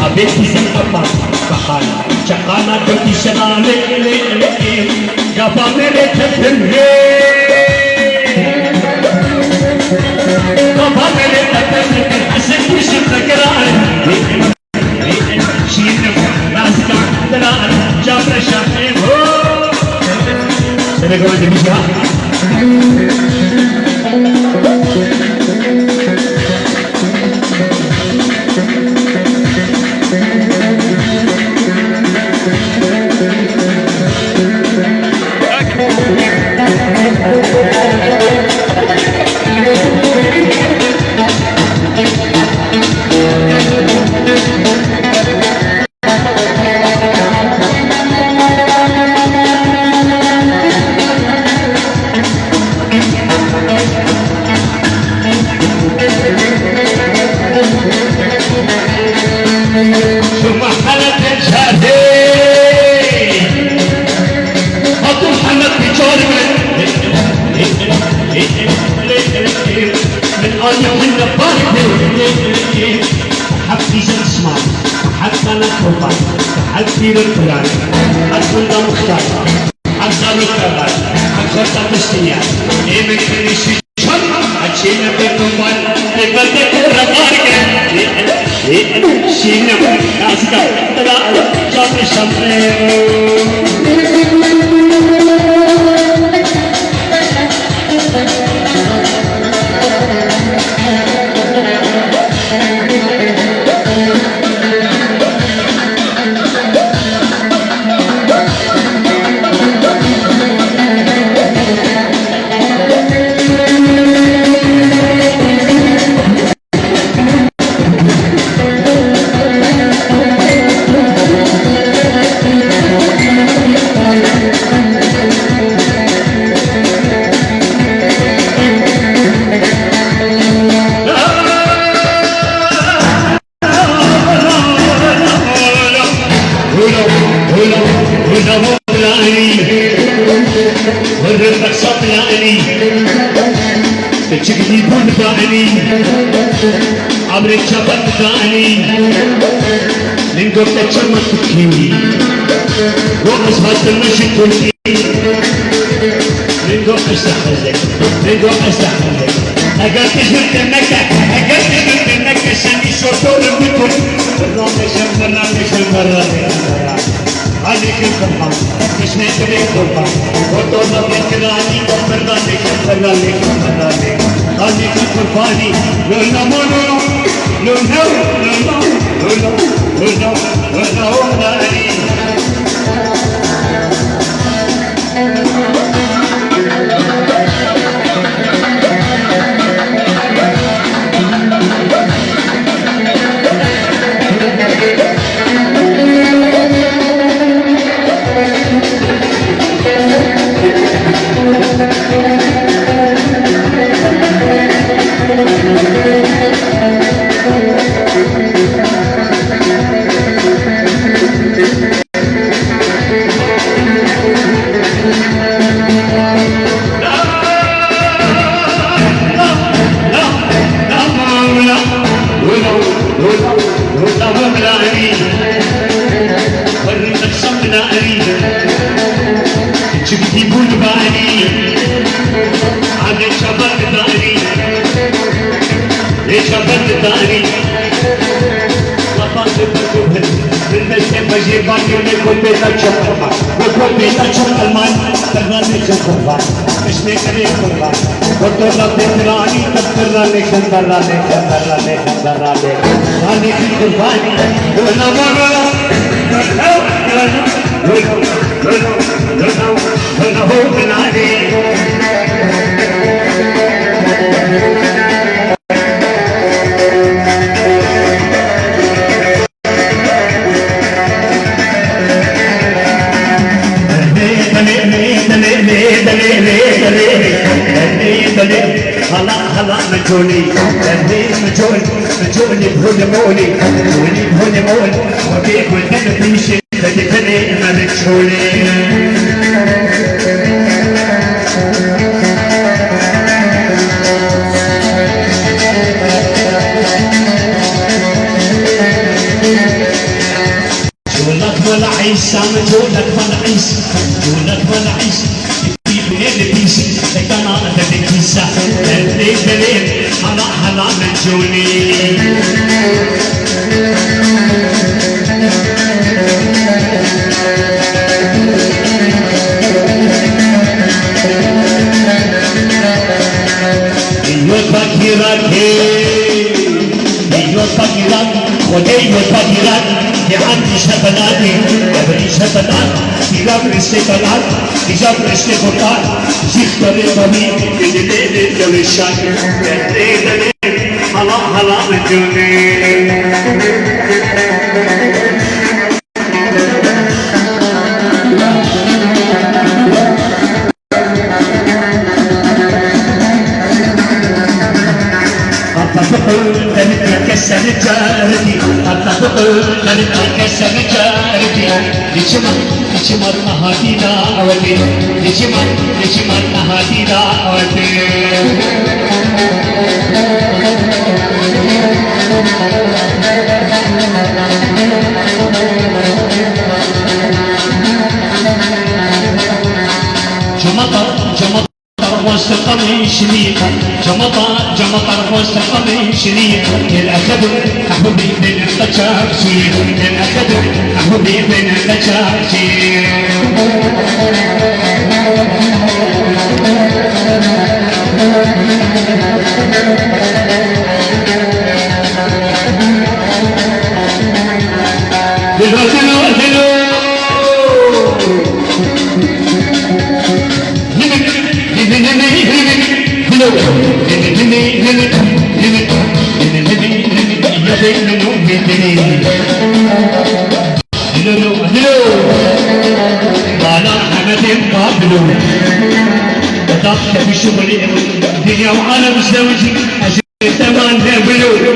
Abeti sempapa kahana chakana koti shagale gaba mere tepre gaba mere tepre ashe kushi takrar shin nazka tarar jabra shahe ho sebe go demisha حتى الفلان الفلان مختار أكثر مختار أكثر تقصية إيمن كل شيء أشينا بكمال ببدك الرقارك شينا ناسك تلا جاب شمعه عبر الشبك ثاني من قبل تشمت تكيني وأصبحت المشي كلي من قبل استحرزك من قبل استحرزك أقلت شمت النكة أقلت شمت النكة شاني شوطور بكم مرة عليك الفرحة تشنيت لك الفرحة وطولنا بكراني مراني عليك الفرحاني لونا مونو لونا مجوني مجوني بهون مولي مولي بهون مولي وبيك والدم بيشي بدتني مرجولي جولك ولا عيسى جولك ولا عيسى جولك ولا عيسى في بليل بيسي كنا ندك كيسا اللي دليل على حلا مجوني عندي شبناتي ابني شبنات إذا برشت بلاد إذا برشت بطال زيخ طريق الليل جل الشاكر الليل هلا هلا مجوني كسر جارتي أتفقد كسر جارتي لجمال نهادي دعوتي لجمال نهادي دعوتي جمطر وسط قميصني جمطر وسط قميصني الأخذ أحبي بين التجارسي الأخذ أحبي بين التجارسي الدنيا وعالم زوجي أجل ثمان بلو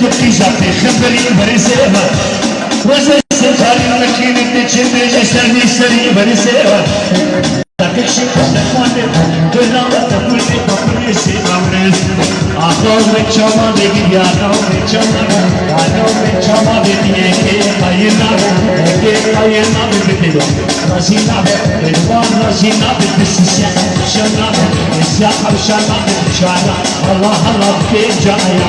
دكي زعتي خبري بريسيها وزي سجاري مكيني تجمي جسرني سري بريسيها تاكل شي تكواني كلا تقولي تقولي سيبامنس آخو بچما بگی آخو بچما بگی که کاینا بگیدو رزینا بدوان رزینا بدسیسه شنا اسیا خرشنا بچارا الله الله که جایا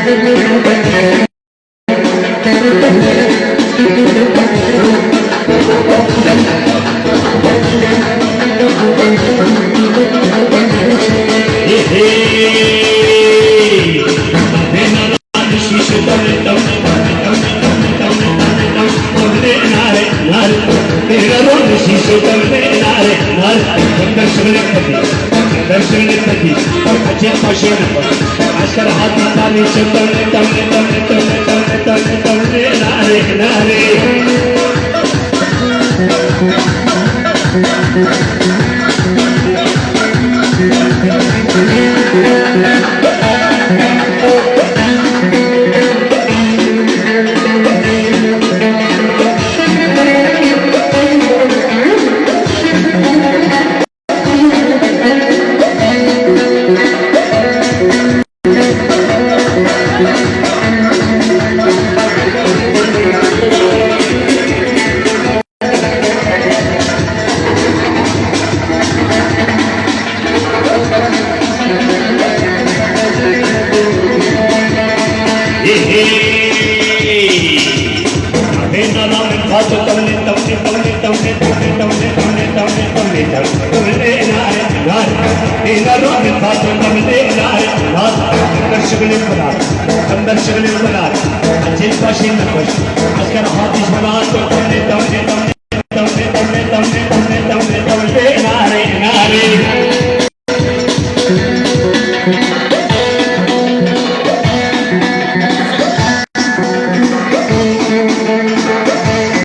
Thank you. عسكر حاطط علي شطر ناري شغل البلاد الجيش ماشي نقش عسكر حاطش بلاد